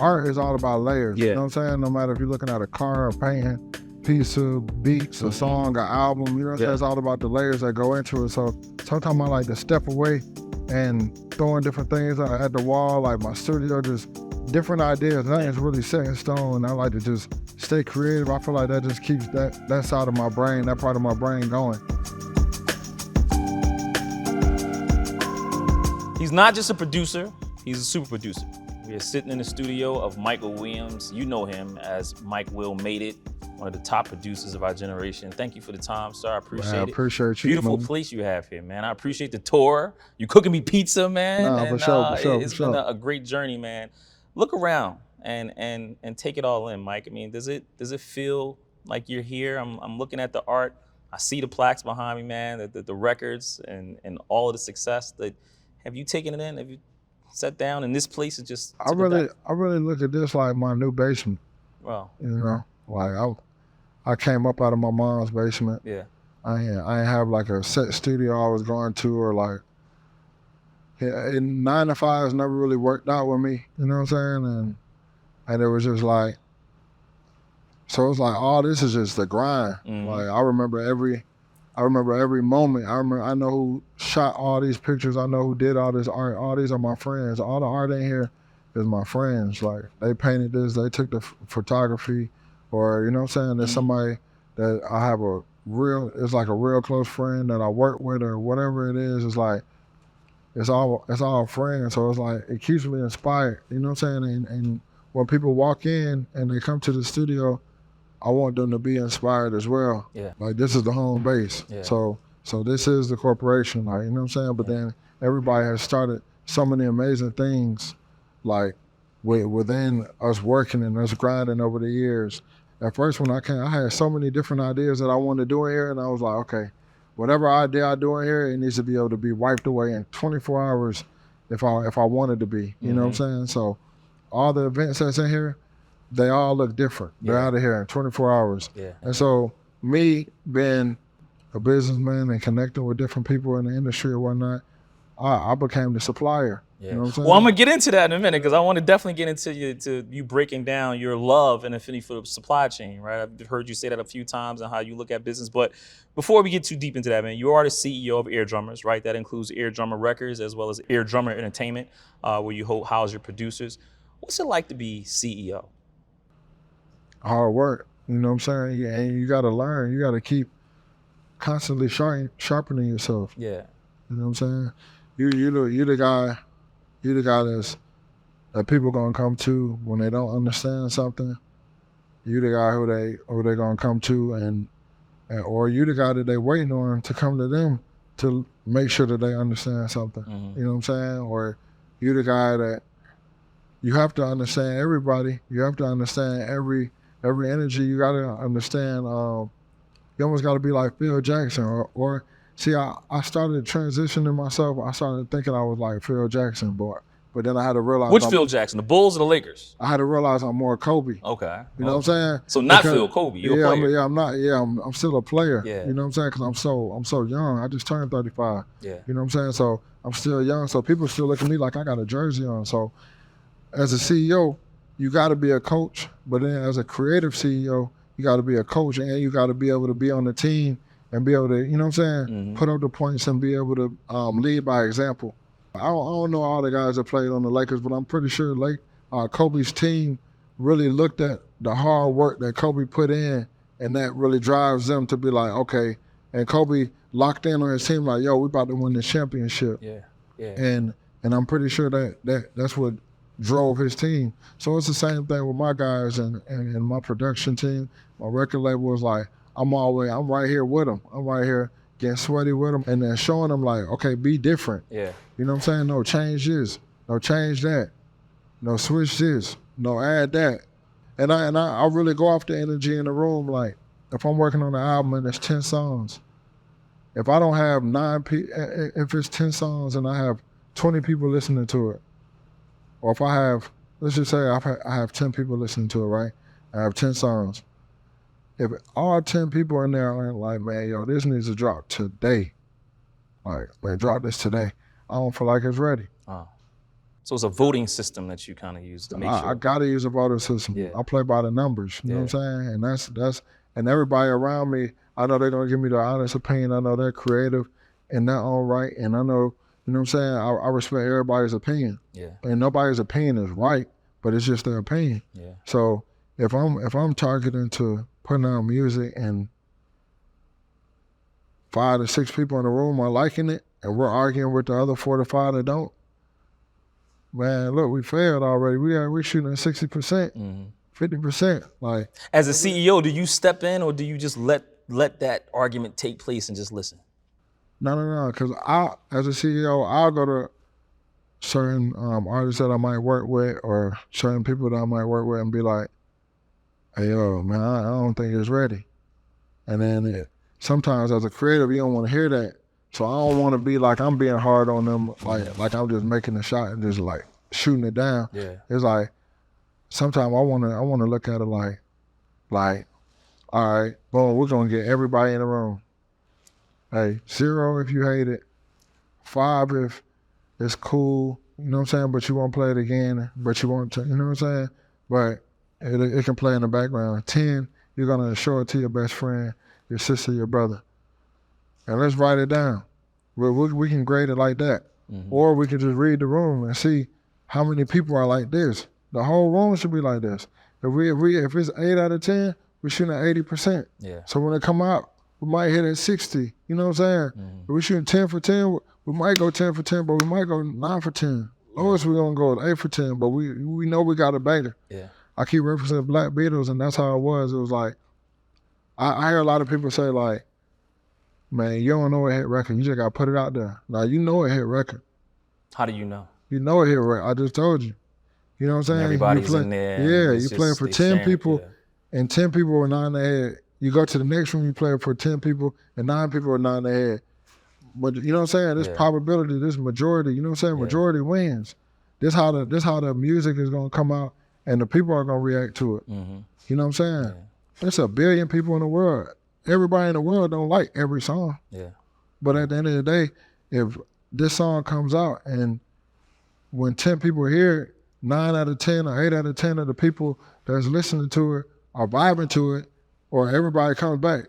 art is all about layers. Yeah. You know what I'm saying? No matter if you're looking at a car, a painting, piece of beats, a song, an album, you know what I'm saying? It's all about the layers that go into it. So sometimes I like to step away and throwing different things at the wall, like my studio, just different ideas. Nothing's really set in stone. I like to just stay creative. I feel like that just keeps that side of my brain, that part of my brain going. He's not just a producer, he's a super producer. We are sitting in the studio of Michael Williams. You know him as Mike Will Made It, one of the top producers of our generation. Thank you for the time, sir. I appreciate it. I appreciate you. Beautiful place you have here, man. I appreciate the tour. You cooking me pizza, man. Nah, for sure. It's been a great journey, man. Look around and take it all in, Mike. I mean, does it feel like you're here? I'm looking at the art. I see the plaques behind me, man, the records and all of the success. Have you taken it in? Have you sat down in this place and just I really look at this like my new basement. Wow. You know, like I came up out of my mom's basement. Yeah. I ain't have like a set studio I was going to, or like, and 9 to 5 never really worked out with me. You know what I'm saying? And it was just like, so it's like, oh, this is just the grind. Mm-hmm. Like I remember every moment. I know who shot all these pictures. I know who did all this art. All these are my friends. All the art in here is my friends. Like they painted this, they took the photography, or you know what I'm saying? There's somebody that I have it's like a real close friend that I work with, or whatever it is. It's like, it's all friends. So it's like, it keeps me inspired. You know what I'm saying? And when people walk in and they come to the studio, I want them to be inspired as well. Yeah. Like this is the home base. Yeah. So this is the corporation, like, you know what I'm saying? But then everybody has started so many amazing things, like within us working and us grinding over the years. At first when I came, I had so many different ideas that I wanted to do in here, and I was like, okay, whatever idea I do in here, it needs to be able to be wiped away in 24 hours if I wanted to be, you know what I'm saying? So all the events that's in here, they all look different. They're out of here in 24 hours. Yeah. And so me being a businessman and connecting with different people in the industry or whatnot, I became the supplier. Yeah. You know what I'm saying? Well, I'm gonna get into that in a minute because I want to definitely get into you breaking down your love and affinity for the supply chain, right? I've heard you say that a few times and how you look at business. But before we get too deep into that, man, you are the CEO of Ear Drummers, right? That includes Ear Drummer Records as well as Ear Drummer Entertainment, where you house your producers. What's it like to be CEO? Hard work, you know what I'm saying? Yeah, and you gotta learn. You gotta keep constantly sharpening yourself. Yeah. You know what I'm saying? You the guy that people gonna come to when they don't understand something. You the guy who they gonna come to and or you the guy that they waiting on to come to them to make sure that they understand something. Mm-hmm. You know what I'm saying? Or you the guy that you have to understand everybody. You have to understand every energy. You gotta understand. You almost gotta be like Phil Jackson, or see. I started transitioning myself. I started thinking I was like Phil Jackson, but then I had to realize. Which Phil Jackson? The Bulls or the Lakers? I had to realize I'm more Kobe. Okay. You know what I'm saying? So not Phil, Kobe. You're a player. I'm not. Yeah, I'm still a player. Yeah. You know what I'm saying? Because I'm so young. I just turned 35. Yeah. You know what I'm saying? So I'm still young. So people still look at me like I got a jersey on. So as a CEO, you got to be a coach, but then as a creative CEO, you got to be a coach, and you got to be able to be on the team and be able to, you know what I'm saying, put up the points and be able to lead by example. I don't know all the guys that played on the Lakers, but I'm pretty sure Kobe's team really looked at the hard work that Kobe put in, and that really drives them to be like, okay, and Kobe locked in on his team like, yo, we about to win this championship. Yeah, yeah. And I'm pretty sure that's what drove his team. So it's the same thing with my guys and my production team. My record label was like, I'm right here with them. I'm right here getting sweaty with them, and then showing them like, okay, be different. Yeah. You know what I'm saying? No, change this. No, change that. No, switch this. No, add that. And I really go off the energy in the room. Like, if I'm working on an album and there's 10 songs, if I don't have if it's 10 songs and I have 20 people listening to it, or if I have, let's just say I have 10 people listening to it, right? I have 10 songs. If all 10 people in there are like, man, yo, this needs to drop today. Like, man, drop this today. I don't feel like it's ready. So it's a voting system that you kind of use to make sure. I gotta use a voting system. Yeah. I play by the numbers. You know what I'm saying? And that's and everybody around me, I know they're gonna give me the honest opinion. I know they're creative in their own right, and I know, you know what I'm saying, I respect everybody's opinion. Yeah. And nobody's opinion is right, but it's just their opinion. Yeah. So if I'm targeting to putting out music and 5 to 6 people in the room are liking it, and we're arguing with the other 4 to 5 that don't, man, look, we failed already. We're shooting at 60%, 50%. Like, as a CEO, do you step in or do you just let that argument take place and just listen? No. Because as a CEO, I'll go to certain artists that I might work with or certain people that I might work with and be like, hey, yo, man, I don't think it's ready. And then sometimes as a creative, you don't want to hear that. So I don't want to be like I'm being hard on them, like I'm just making a shot and just like shooting it down. Yeah. It's like sometimes I want to look at it like, all right, boom, we're gonna get everybody in the room. Hey, 0 if you hate it, 5 if it's cool, you know what I'm saying, but you won't play it again, but you want to, you know what I'm saying? But it can play in the background. 10, you're gonna show it to your best friend, your sister, your brother. And let's write it down. We can grade it like that. Or we can just read the room and see how many people are like this. The whole room should be like this. If it's 8 out of 10, we're shooting at 80%. Yeah. So when it come out, we might hit at 60. You know what I'm saying? If we're shooting 10 for 10, we might go 10 for 10, but we might go 9 for 10. Lowest we're gonna go at 8 for 10, but we know we got a banger. Yeah. I keep referencing Black Beatles, and that's how it was. It was like, I hear a lot of people say like, man, you don't know a hit record. You just got to put it out there. Now, you know a hit record. How do you know? You know a hit record. I just told you. You know what I'm saying? Everybody's in there. Yeah, you playing for 10 people, and 10 people are nodding their head. You go to the next room, you play for 10 people, and 9 people are nodding their head. But you know what I'm saying? This probability, this majority, you know what I'm saying? Majority wins. This how the music is going to come out, and the people are going to react to it. You know what I'm saying? Yeah. There's 1 billion people in the world. Everybody in the world don't like every song. Yeah. But at the end of the day, if this song comes out and when 10 people hear it, 9 out of 10 or 8 out of 10 of the people that's listening to it are vibing to it, or everybody comes back,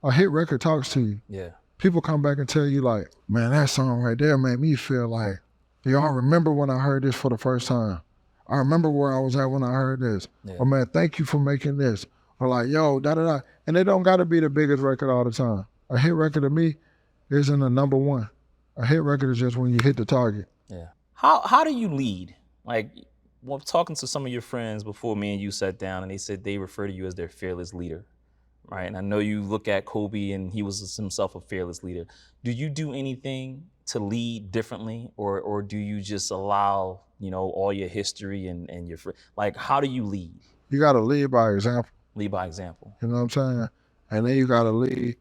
a hit record talks to you. Yeah. People come back and tell you like, man, that song right there made me feel like, yo, I remember when I heard this for the first time. I remember where I was at when I heard this. Yeah. Or man, thank you for making this. Or like, yo, da-da-da. And it don't gotta be the biggest record all the time. A hit record to me isn't a number one. A hit record is just when you hit the target. Yeah. How do you lead? Like, when talking to some of your friends before me and you sat down, and they said they refer to you as their fearless leader, right? And I know you look at Kobe and he was himself a fearless leader. Do you do anything to lead differently, or do you just allow, you know, all your history and your, like, how do you lead? You gotta lead by example. Lead by example. You know what I'm saying? And then you gotta lead.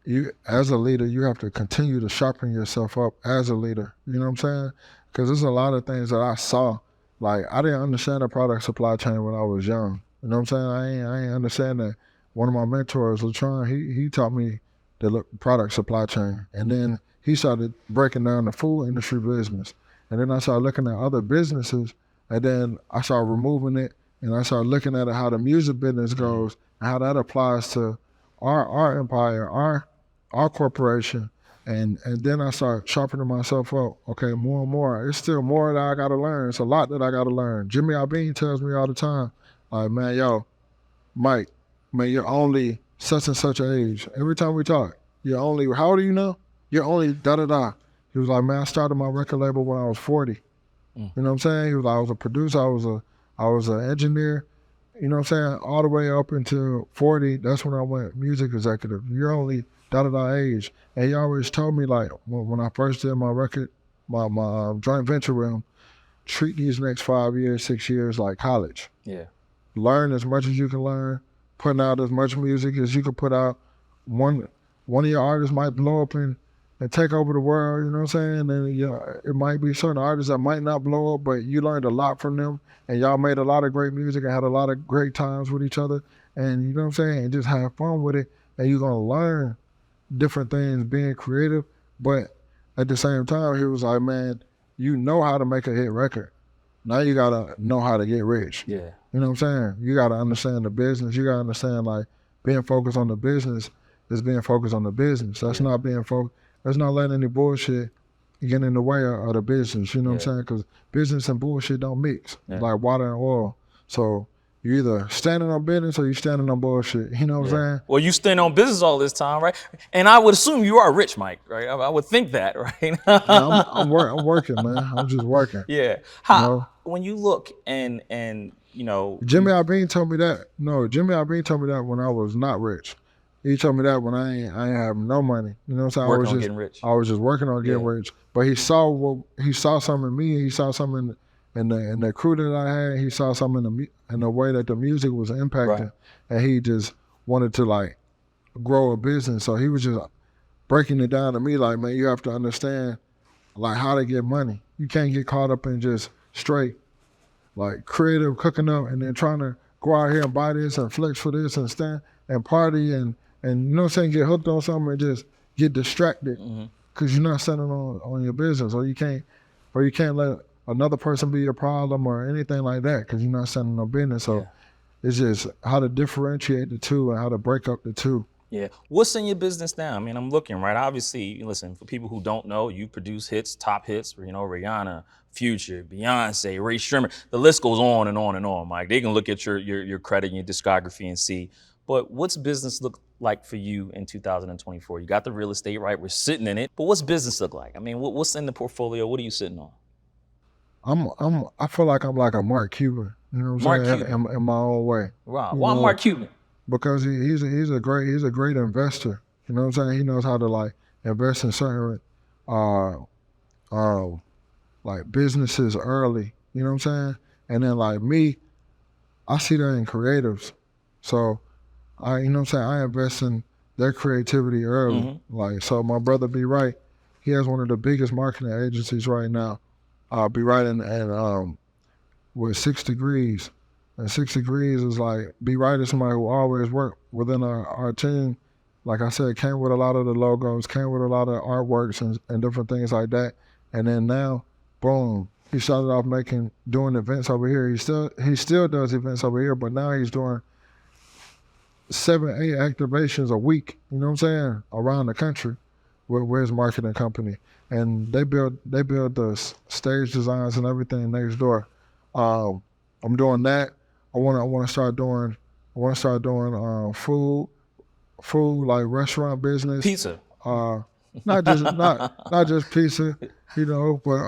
You, as a leader, you have to continue to sharpen yourself up as a leader. You know what I'm saying? Because there's a lot of things that I saw. Like, I didn't understand the product supply chain when I was young. You know what I'm saying? I ain't understand that. One of my mentors, Latron, he taught me the product supply chain. And then he started breaking down the food industry business. And then I started looking at other businesses, and then I started removing it, and I started looking at how the music business goes and how that applies to our empire, our corporation. And then I start sharpening myself up. Okay, more and more. It's still more that I gotta learn. It's a lot that I gotta learn. Jimmy Iovine tells me all the time, like, man, yo, Mike, man, you're only such and such age. Every time we talk, you're only, how old are you now? You're only da-da-da. He was like, man, I started my record label when I was 40. You know what I'm saying? He was like, I was a producer, I was an engineer, you know what I'm saying? All the way up until 40, that's when I went music executive. You're only da-da-da age. And he always told me, like, when I first did my record, my joint venture with him, treat these next 5 years, 6 years like college. Yeah. Learn as much as you can learn, putting out as much music as you can put out. One of your artists might blow up and take over the world, you know what I'm saying? And it might be certain artists that might not blow up, but you learned a lot from them, and y'all made a lot of great music and had a lot of great times with each other, and you know what I'm saying? And just have fun with it, and you're gonna learn different things being creative. But at the same time, he was like, man, you know how to make a hit record. Now you gotta know how to get rich. Yeah. You know what I'm saying? You gotta understand the business. You gotta understand like being focused on the business is being focused on the business. That's not being focused. That's not letting any bullshit get in the way of the business. You know what I'm saying? Because business and bullshit don't mix. Like water and oil. So you either standing on business or you standing on bullshit. You know what I'm saying? Well, you stand on business all this time, right? And I would assume you are rich, Mike, right? I would think that, right? I'm working, man. I'm just working. Yeah. When you look and you know, Jimmy Iovine told me that. No, Jimmy Iovine told me that when I was not rich. He told me that when I ain't have no money. You know what I'm saying? Working on getting rich. I was just working on getting rich. But he saw something in me. He saw something in the crew that I had. He saw something in the way that the music was impacting, and he just wanted to like grow a business. So he was just breaking it down to me like, man, you have to understand like how to get money. You can't get caught up in just straight like creative cooking up and then trying to go out here and buy this and flex for this and stand and party and you know what I'm saying, get hooked on something and just get distracted because you're not standing on your business, or you can't let another person be your problem or anything like that because you're not standing on business. So it's just how to differentiate the two and how to break up the two. Yeah. What's in your business now? I mean, I'm looking, right? Obviously, listen, for people who don't know, you produce hits, top hits, you know, Rihanna, Future, Beyoncé, Ray Sherman. The list goes on and on and on, Mike. They can look at your credit and your discography and see. But what's business look like for you in 2024? You got the real estate, right? We're sitting in it. But what's business look like? I mean, what's in the portfolio? What are you sitting on? I feel like I'm like a Mark Cuban. You know what I'm saying? In my own way. Wow. Why Mark Cuban? Because he's a great investor. You know what I'm saying? He knows how to like invest in certain like businesses early. You know what I'm saying? And then like me, I see that in creatives. So you know what I'm saying, I invest in their creativity early. Like, so my brother B Wright, he has one of the biggest marketing agencies right now. B Wright and with 6 Degrees. And 6 Degrees is like, B Wright is somebody who always worked within our team. Like I said, came with a lot of the logos, came with a lot of artworks and different things like that. And then now, boom, he started off doing events over here. He still does events over here, but now he's doing 7-8 activations a week, you know what I'm saying, around the country with his marketing company. And they build the stage designs and everything next door. I'm doing that. I want to start doing food like restaurant business. Pizza. Not just pizza, you know, but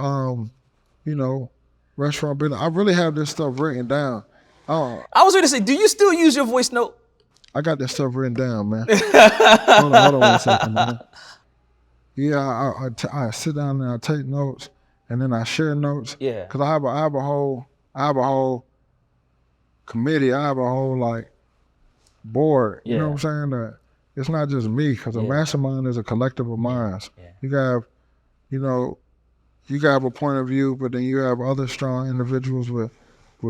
you know, restaurant business. I really have this stuff written down. I was going to say, do you still use your voice note? I got this stuff written down, man. hold on 1 second, man. Yeah, I sit down and I take notes, and then I share notes. Yeah. Cause I have a whole committee. I have a whole like board. You know what I'm saying? That it's not just me, cause a mastermind is a collective of minds. Yeah. You have a point of view, but then you have other strong individuals with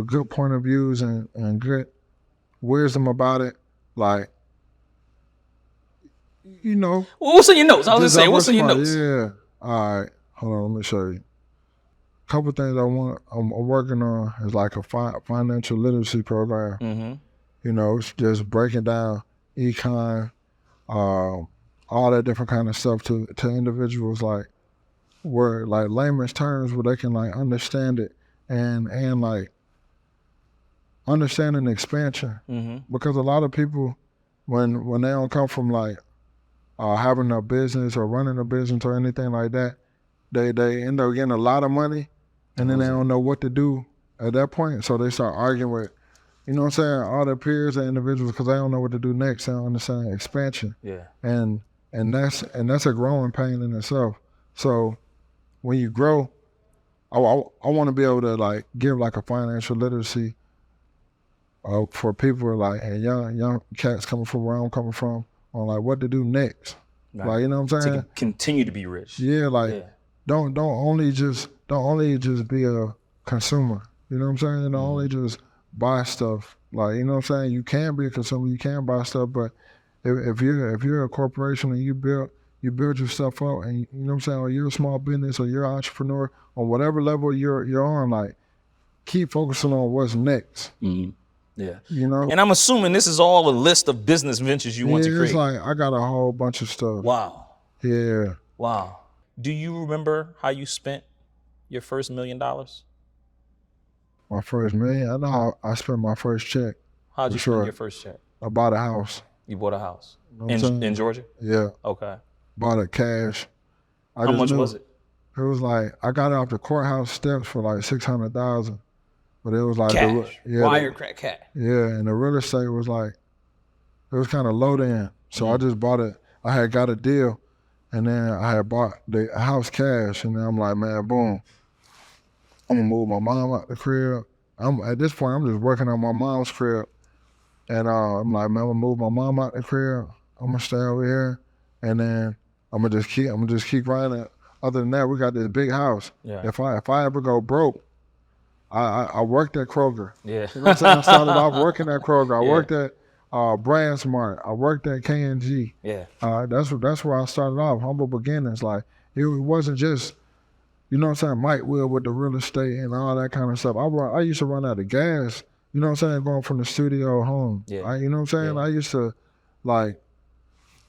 good point of views and good wisdom about it. Like, you know. Well, what's in your notes? I was gonna say, what's in your notes? Yeah. All right. Hold on. Let me show you. A couple of things I'm working on is like a financial literacy program. You know, it's just breaking down econ, all that different kind of stuff to individuals like where like layman's terms where they can like understand it and like understanding expansion. Because a lot of people when they don't come from like having a business or running a business or anything like that, they end up getting a lot of money and then they don't know what to do at that point. So they start arguing with, you know what I'm saying, all their peers and individuals because they don't know what to do next. They don't understand expansion. Yeah. And that's a growing pain in itself. So when you grow, I want to be able to like give like a financial literacy for people like and young cats coming from where I'm coming from on like what to do next. Right. Like, you know what I'm saying? To continue to be rich. Yeah, like don't only just be a consumer. You know what I'm saying? Don't only just buy stuff. Like, you know what I'm saying? You can be a consumer, you can buy stuff, but if you're a corporation and you you build yourself up, and you know what I'm saying, or you're a small business or you're an entrepreneur, on whatever level you're on, like, keep focusing on what's next. Mm-hmm. Yeah. You know? And I'm assuming this is all a list of business ventures you want to create. It's like I got a whole bunch of stuff. Wow. Yeah. Wow. Do you remember how you spent your first $1 million? My first million? I know how I spent my first check. How'd you spend your first check? I bought a house. You bought a house? You know what I'm saying? In Georgia? Yeah. Okay. Bought it cash. How much was it? It was like, I got it off the courthouse steps for like $600,000. But it was like cash. Wire crack cash. Yeah, and the real estate was like, it was kind of low then. So I just bought it. I had got a deal, and then I had bought the house cash, and then I'm like, man, boom, I'm gonna move my mom out the crib. At this point, I'm just working on my mom's crib, and I'm like, man, I'm gonna move my mom out the crib. I'm gonna stay over here, and then I'm gonna just keep running. Other than that, we got this big house. Yeah. If I ever go broke, I worked at Kroger. Yeah. You know what I'm saying? I started off working at Kroger. I worked at Brand Smart. I worked at K&G. Yeah. That's where I started off, humble beginnings. Like, it wasn't just, you know what I'm saying, Mike Will with the real estate and all that kind of stuff. I used to run out of gas, you know what I'm saying, going from the studio home. Yeah. You know what I'm saying? I used to, like,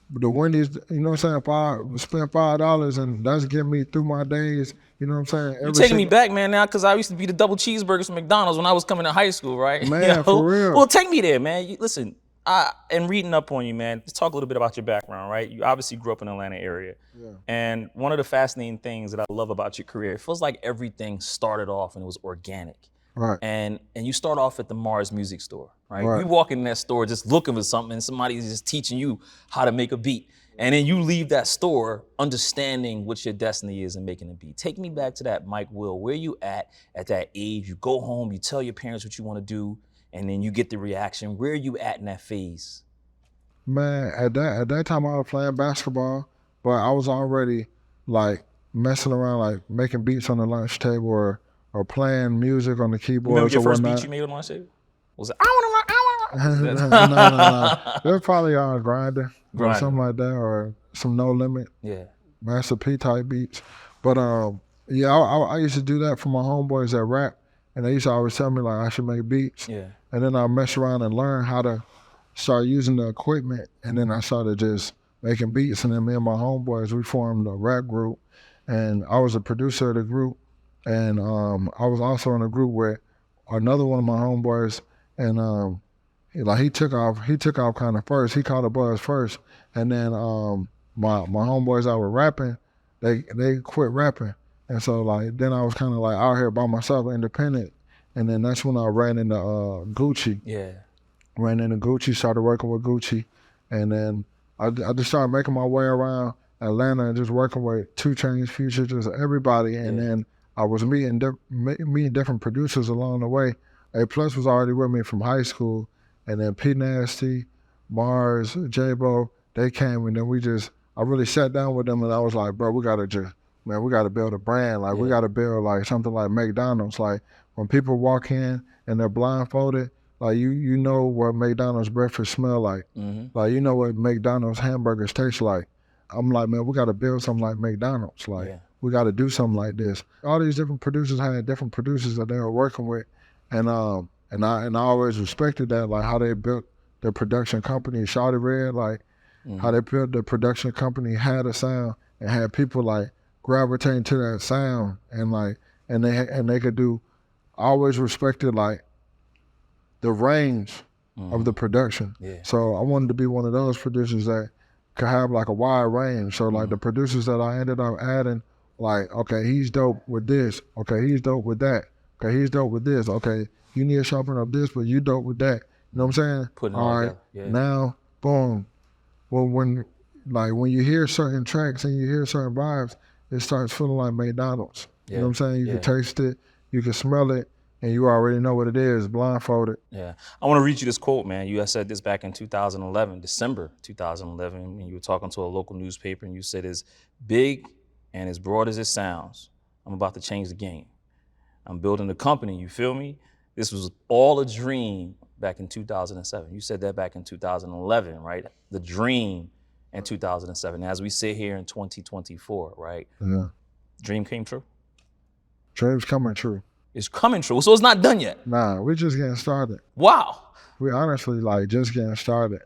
the Wendy's, you know what I'm saying, if I spend $5 and that's getting me through my days, you know what I'm saying? You're taking me back, man, now, because I used to be the double cheeseburgers from McDonald's when I was coming to high school, right? Man, for real. Well, take me there, man. Listen, and reading up on you, man, let's talk a little bit about your background, right? You obviously grew up in the Atlanta area. Yeah. And one of the fascinating things that I love about your career, it feels like everything started off and it was organic. Right. And you start off at the Mars music store, right? Right. You walk in that store just looking for something and somebody's just teaching you how to make a beat. And then you leave that store understanding what your destiny is and making a beat. Take me back to that Mike Will. Where you at that age? You go home, you tell your parents what you want to do, and then you get the reaction. Where are you at in that phase? Man, at that time I was playing basketball, but I was already like messing around, like making beats on the lunch table or playing music on the keyboard. Remember your first whatnot. beat you made on lunch table? Was it, I want to rock, No. It was probably Grindr or something like that, or some No Limit. Yeah. Master P type beats. But yeah, I used to do that for my homeboys that rap, and they used to always tell me like I should make beats. Yeah. And then I mess around and learn how to start using the equipment, and then I started just making beats. And then me and my homeboys, we formed a rap group, and I was a producer of the group, and I was also in a group with another one of my homeboys, and he took off kind of first. He caught a buzz first, and then my homeboys that were rapping, they quit rapping, and so like then I was kind of like out here by myself, independent, and then that's when I ran into Gucci. Yeah. Ran into Gucci, started working with Gucci, and then I just started making my way around Atlanta and just working with 2 Chainz, Future, just everybody, and then I was meeting different producers along the way. A Plus was already with me from high school, and then P Nasty, Mars, J-Bo, they came, and then I really sat down with them, and I was like, bro, we gotta build a brand. Like, we gotta build like something like McDonald's. Like, when people walk in and they're blindfolded, like you know what McDonald's breakfast smell like. Mm-hmm. Like, you know what McDonald's hamburgers taste like. I'm like, man, we gotta build something like McDonald's. Like, we gotta do something like this. All these different producers had different producers that they were working with, and I always respected that, like how they built their production company. Shawty Red, like how they built the production company, had a sound and had people like gravitating to that sound, and like and they could do. I always respected like the range of the production. Yeah. So I wanted to be one of those producers that could have like a wide range. So like the producers that I ended up adding, like, okay, he's dope with this. Okay, he's dope with that. Okay, he's dope with this. Okay, you need to sharpen up this, but you dope with that. You know what I'm saying? All right, now, boom. Well, when you hear certain tracks and you hear certain vibes, it starts feeling like McDonald's. You know what I'm saying? You can taste it, you can smell it, and you already know what it is, blindfolded. Yeah. I want to read you this quote, man. You had said this back in 2011, December 2011, when you were talking to a local newspaper, and you said, as big and as broad as it sounds, I'm about to change the game. I'm building a company, you feel me? This was all a dream back in 2007. You said that back in 2011, right? The dream. and 2007. As we sit here in 2024, right? Yeah. Dream came true? Dreams coming true. It's coming true, so it's not done yet. Nah, we're just getting started. Wow. We honestly like just getting started.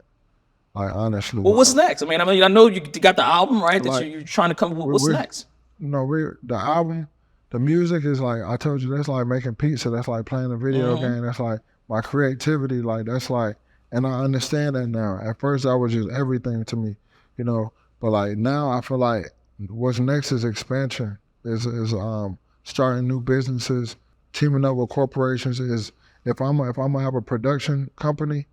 Like honestly. Well, what's next? I know you got the album, right? That Like, you're trying to come. What's next? No, the album, the music is like, I told you, that's like making pizza. That's like playing a video game. That's like my creativity. Like, that's like, and I understand that now. At first, that was just everything to me, you know. But like now, I feel like what's next is expansion. Is starting new businesses, teaming up with corporations. Is if I'm gonna have a production company,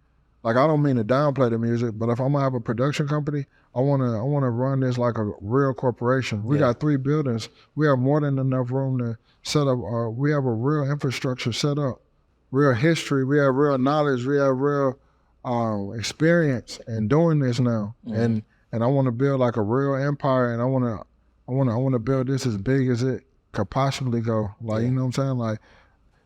like, I don't mean to downplay the music, but if I'm gonna have a production company, I wanna run this like a real corporation. We got 3 buildings. We have more than enough room to set up. We have a real infrastructure set up, real history. We have real knowledge. We have real experience in doing this now. And I want to build like a real empire. And I want to build this as big as it could possibly go. Like, you know what I'm saying? Like,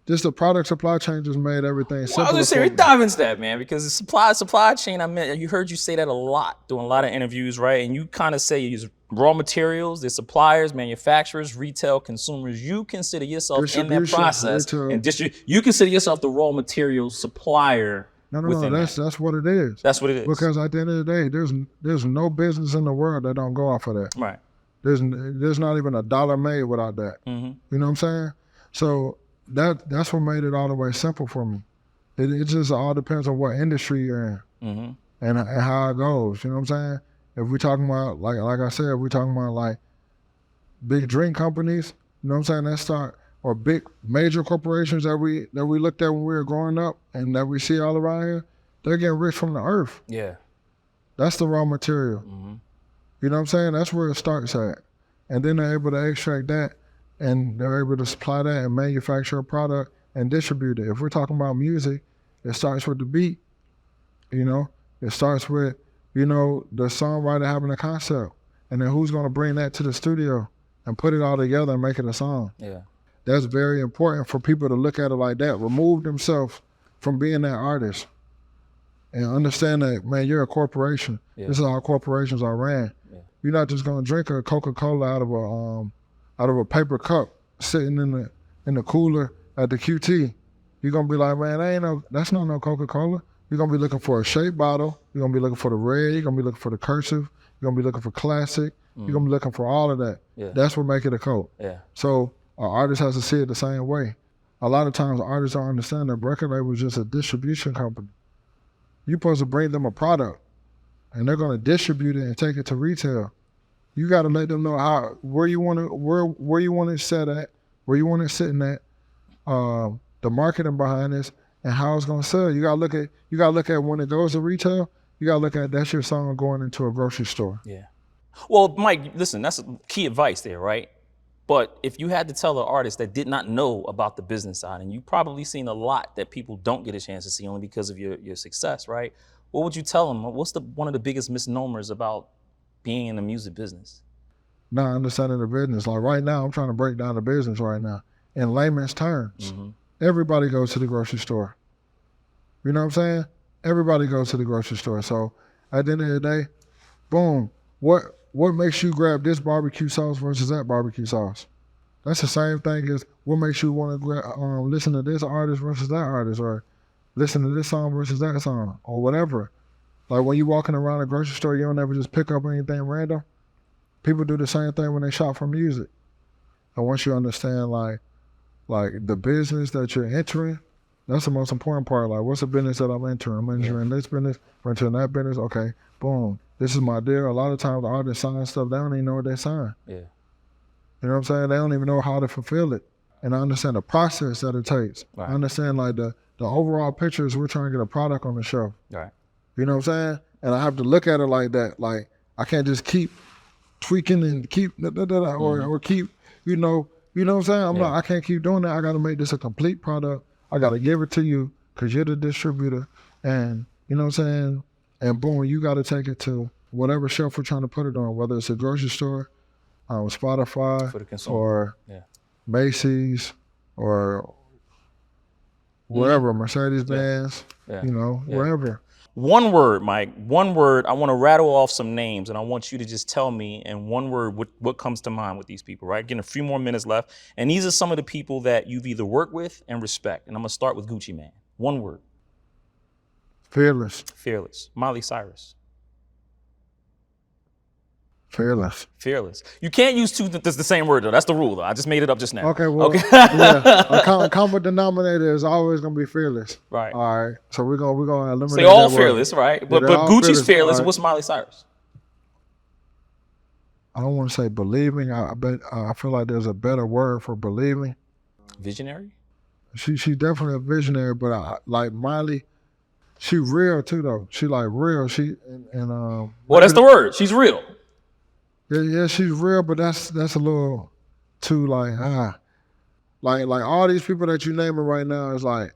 just the product supply chain just made everything simple. Well, I was gonna say, dive into that, man, because the supply chain. You heard you say that a lot, doing a lot of interviews, right? And you kind of say use raw materials, the suppliers, manufacturers, retail, consumers. You consider yourself in that process, and you consider yourself the raw material supplier. No, that's what it is. That's what it is. Because at the end of the day, there's no business in the world that don't go off of that. Right. There's not even a dollar made without that. You know what I'm saying? So that's what made it all the way simple for me. It just all depends on what industry you're in and how it goes. You know what I'm saying? If we're talking about, like I said, if we're talking about like big drink companies, you know what I'm saying? Or big major corporations that we looked at when we were growing up and that we see all around here, they're getting rich from the earth. Yeah. That's the raw material. You know what I'm saying? That's where it starts at. And then they're able to extract that and they're able to supply that and manufacture a product and distribute it. If we're talking about music, it starts with the beat, you know? It starts with, you know, the songwriter having a concept. And then who's gonna bring that to the studio and put it all together and make it a song? Yeah. That's very important for people to look at it like that. Remove themselves from being that artist and understand that, man, you're a corporation. This is how corporations are ran. You're not just gonna drink a Coca-Cola out of a paper cup sitting in the cooler at the QT. You're gonna be like, man, that's not no Coca-Cola. You're gonna be looking for a shape bottle. You're gonna be looking for the red. You're gonna be looking for the cursive. You're gonna be looking for classic. You're gonna be looking for all of that. That's what make it a Coke. So an artist has to see it the same way. A lot of times artists don't understand that record label is just a distribution company. You're supposed to bring them a product and they're gonna distribute it and take it to retail. You gotta let them know where you want it set at, where you want it sitting at, the marketing behind this, and how it's gonna sell. You gotta look at when it goes to retail. You gotta look at that's your song going into a grocery store. Yeah. Well, Mike, listen, that's key advice there, right? But if you had to tell an artist that did not know about the business side, and you've probably seen a lot that people don't get a chance to see only because of your success, right? What would you tell them? What's one of the biggest misnomers about being in the music business? Not understanding the business. Like right now, I'm trying to break down the business right now in layman's terms. Everybody goes to the grocery store. You know what I'm saying? Everybody goes to the grocery store. So at the end of the day, boom, what makes you grab this barbecue sauce versus that barbecue sauce? That's the same thing as what makes you want to listen to this artist versus that artist, or listen to this song versus that song, or whatever. Like when you walking around a grocery store, you don't ever just pick up anything random. People do the same thing when they shop for music. And once you understand like the business that you're entering, that's the most important part. Like, what's the business that I'm entering? I'm entering this business, I'm entering that business. Okay, boom. This is my deal. A lot of times the artists sign stuff, they don't even know what they sign. You know what I'm saying? They don't even know how to fulfill it. And I understand the process that it takes. I understand like the overall picture is we're trying to get a product on the shelf. You know what I'm saying? And I have to look at it like that. Like, I can't just keep tweaking and keep or keep, you know what I'm saying? I can't keep doing that. I got to make this a complete product. I got to give it to you because you're the distributor. And you know what I'm saying? And boom, you got to take it to whatever shelf we're trying to put it on, whether it's a grocery store, Spotify, or Macy's, or wherever, Mercedes-Benz, you know, wherever. One word, Mike, one word. I want to rattle off some names and I want you to just tell me in one word what comes to mind with these people, right? Getting a few more minutes left. And these are some of the people that you've either worked with and respect. And I'm going to start with Gucci Mane. One word. Fearless. Fearless. Miley Cyrus. Fearless. Fearless. You can't use two, that's the same word though. That's the rule though. I just made it up just now. Okay, well, Okay. yeah. A common denominator is always gonna be fearless. Right. All right. So we're gonna eliminate. They all that fearless, word. right? Yeah, But they're all Gucci's fearless. All right. What's Miley Cyrus? I don't want to say believing. I bet I feel like there's a better word for believing. Visionary. She definitely a visionary, but like Miley, she real too though. She like real. Well, that's the word. She's real. Yeah, she's real, but that's a little too like like all these people that you naming right now is like,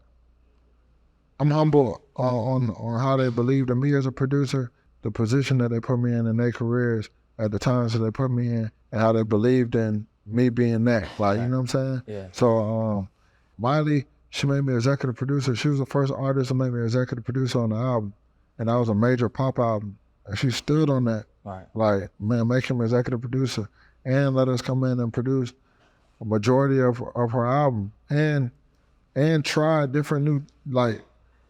I'm humble on how they believed in me as a producer, the position that they put me in their careers at the times that they put me in, and how they believed in me being that. Like, you know what I'm saying? Yeah. So Miley, she made me executive producer. She was the first artist to make me executive producer on the album, and that was a major pop album, and she stood on that. Right. Like, man, make him executive producer and let us come in and produce a majority of her album and try different new, like,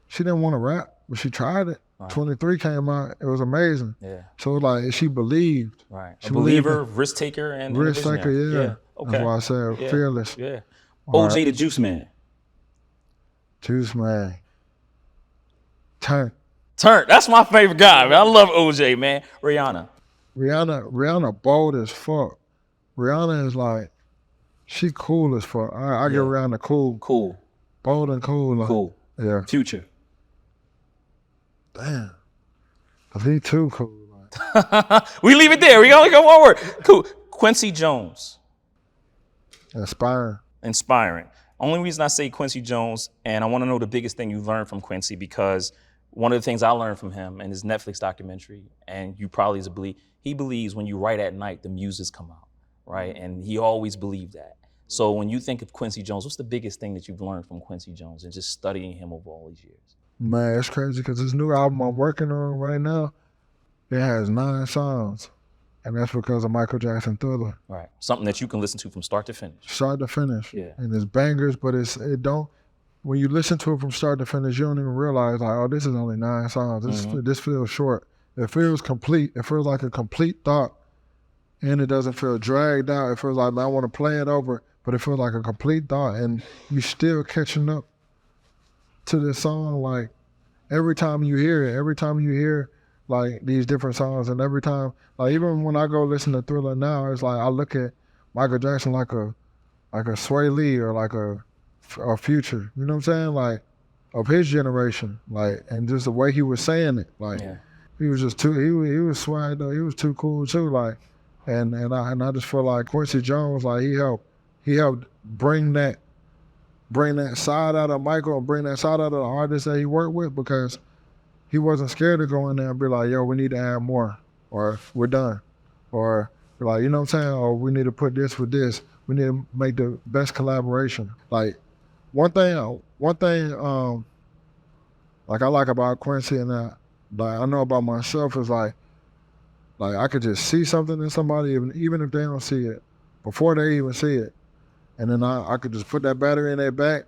she didn't want to rap, but she tried it. Right. 23 came out, it was amazing. Yeah. So like, she believed. Right. She a believer, risk taker, and risk taker, yeah. Okay. That's why I said fearless. Yeah. OJ the Juice Man. Juice Man. Turn. That's my favorite guy, man. I love OJ, man. Rihanna bold as fuck. Rihanna is like, she cool as fuck. I give Rihanna cool. Cool. Bold and cool. Like, Cool. Yeah. Future. Damn. Cause he too cool. Like. We leave it there. We only got one word. Cool. Quincy Jones. Inspiring. Only reason I say Quincy Jones, and I want to know the biggest thing you learned from Quincy, because one of the things I learned from him in his Netflix documentary, and you probably believe, he believes when you write at night, the muses come out, right? And he always believed that. So when you think of Quincy Jones, what's the biggest thing that you've learned from Quincy Jones and just studying him over all these years? Man, it's crazy because this new album I'm working on right now, it has 9 songs. And that's because of Michael Jackson Thriller. Right. Something that you can listen to from start to finish. Start to finish. Yeah. And it's bangers, but it don't, when you listen to it from start to finish, you don't even realize like, oh, this is only 9 songs. This feels short. It feels complete. It feels like a complete thought. And it doesn't feel dragged out. It feels like, man, I want to play it over, but it feels like a complete thought. And you still catching up to this song, like every time you hear like these different songs, and every time, like even when I go listen to Thriller now, it's like I look at Michael Jackson like a Sway Lee or like a Future, you know what I'm saying? Like of his generation, like, and just the way he was saying it, like he was just too, he was swag though, he was too cool too, like, and I just feel like Quincy Jones, like he helped bring that side out of Michael and bring that side out of the artists that he worked with, because he wasn't scared to go in there and be like, yo, we need to add more, or we're done, or like, you know what I'm saying, or we need to put this with this. We need to make the best collaboration. Like one thing like I like about Quincy and like I know about myself is like I could just see something in somebody, even if they don't see it, before they even see it. And then I could just put that battery in their back,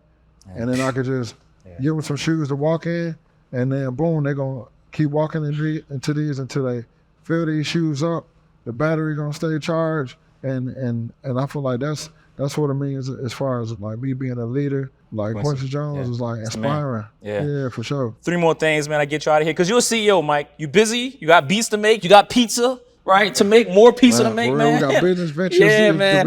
and then I could just give them some shoes to walk in, and then boom, they're gonna keep walking into these until they fill these shoes up. The battery gonna stay charged, and I feel like that's what it means as far as like me being a leader. Like Quincy Jones is like inspiring. Yeah, for sure. 3 more things, man. I get you out of here because you're a CEO, Mike. You busy? You got beats to make? You got pizza, right? To make more pizza to make, man. We got business ventures. Yeah, man.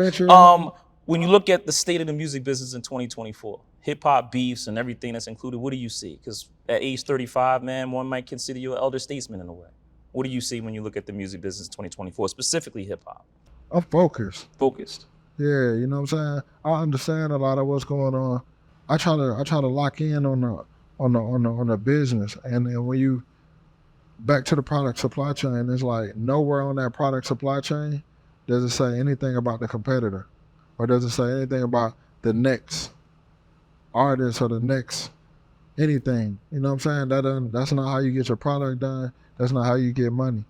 When you look at the state of the music business in 2024, hip hop beefs and everything that's included, what do you see? Because at age 35, man, one might consider you an elder statesman in a way. What do you see when you look at the music business in 2024, specifically hip hop? I'm focused. Yeah, you know what I'm saying? I understand a lot of what's going on. I try to lock in on the business, and when you back to the product supply chain, it's like nowhere on that product supply chain does it say anything about the competitor. Or does it say anything about the next artist or the next anything. You know what I'm saying? That's not how you get your product done. That's not how you get money.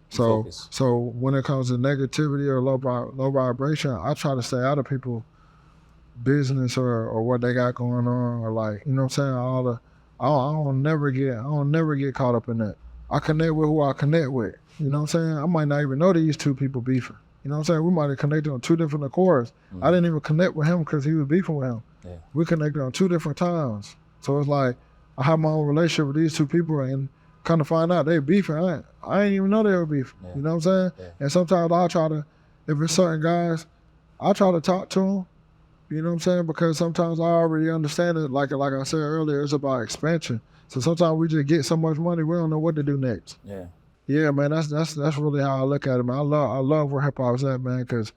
So Focus. so when it comes to negativity or low vibration, I try to stay out of people's business or what they got going on, or like, you know what I'm saying, I don't never get caught up in that. I connect with who I connect with. You know what I'm saying? I might not even know these two people beefing. You know what I'm saying? We might have connected on 2 different accords. I didn't even connect with him because he was beefing with him. Yeah. We connected on 2 different times. So it's like I have my own relationship with these 2 people, and kind of find out they beefing. I didn't even know they were beefing. Yeah. You know what I'm saying? Yeah. And sometimes I try to, if it's certain guys, I try to talk to them. You know what I'm saying? Because sometimes I already understand it. Like I said earlier, it's about expansion. So sometimes we just get so much money, we don't know what to do next. Yeah. Yeah, man, that's really how I look at it, man. I love where hip hop's at, man, because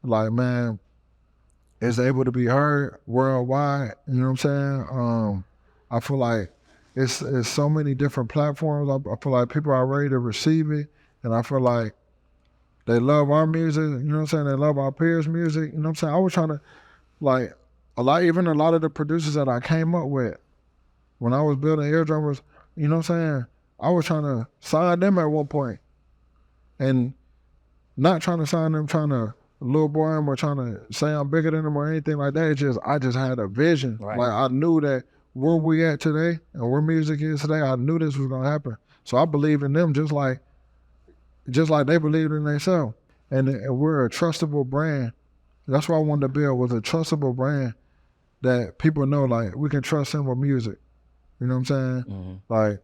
like, man, it's able to be heard worldwide. You know what I'm saying? I feel like it's so many different platforms. I feel like people are ready to receive it, and I feel like they love our music. You know what I'm saying? They love our peers' music. You know what I'm saying? I was trying to, like, even a lot of the producers that I came up with when I was building eardrummers, you know what I'm saying? I was trying to sign them at one point, and not trying to sign them, trying to lowboy them or trying to say I'm bigger than them or anything like that. It's just, I just had a vision. Right. Like, I knew that where we at today and where music is today, I knew this was gonna happen. So I believe in them just like they believed in themselves. And we're a trustable brand. That's what I wanted to build, was a trustable brand that people know, like, we can trust him with music. You know what I'm saying? Like,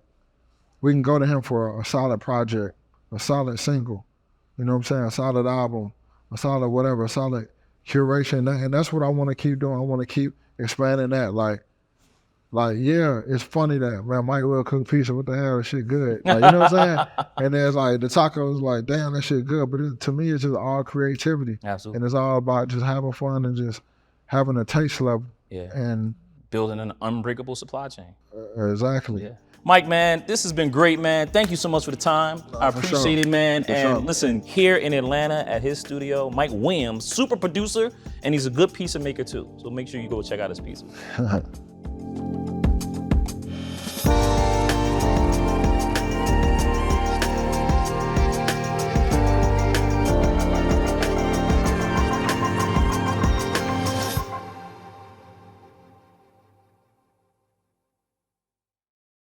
we can go to him for a solid project, a solid single, you know what I'm saying, a solid album, a solid whatever, a solid curation. And that's what I want to keep doing. I want to keep expanding that. Like, yeah, it's funny that, man, Mike will cook pizza. What the hell? That shit good. Like, you know what I'm saying? And there's like the tacos, like, damn, that shit good. But to me, it's just all creativity. Absolutely. And it's all about just having fun and just having a taste level. Yeah. And building an unbreakable supply chain. Exactly. Yeah. Mike, man, this has been great, man. Thank you so much for the time. I appreciate it, man. And listen, here in Atlanta at his studio, Mike Williams, super producer, and he's a good pizza maker too. So make sure you go check out his pizza.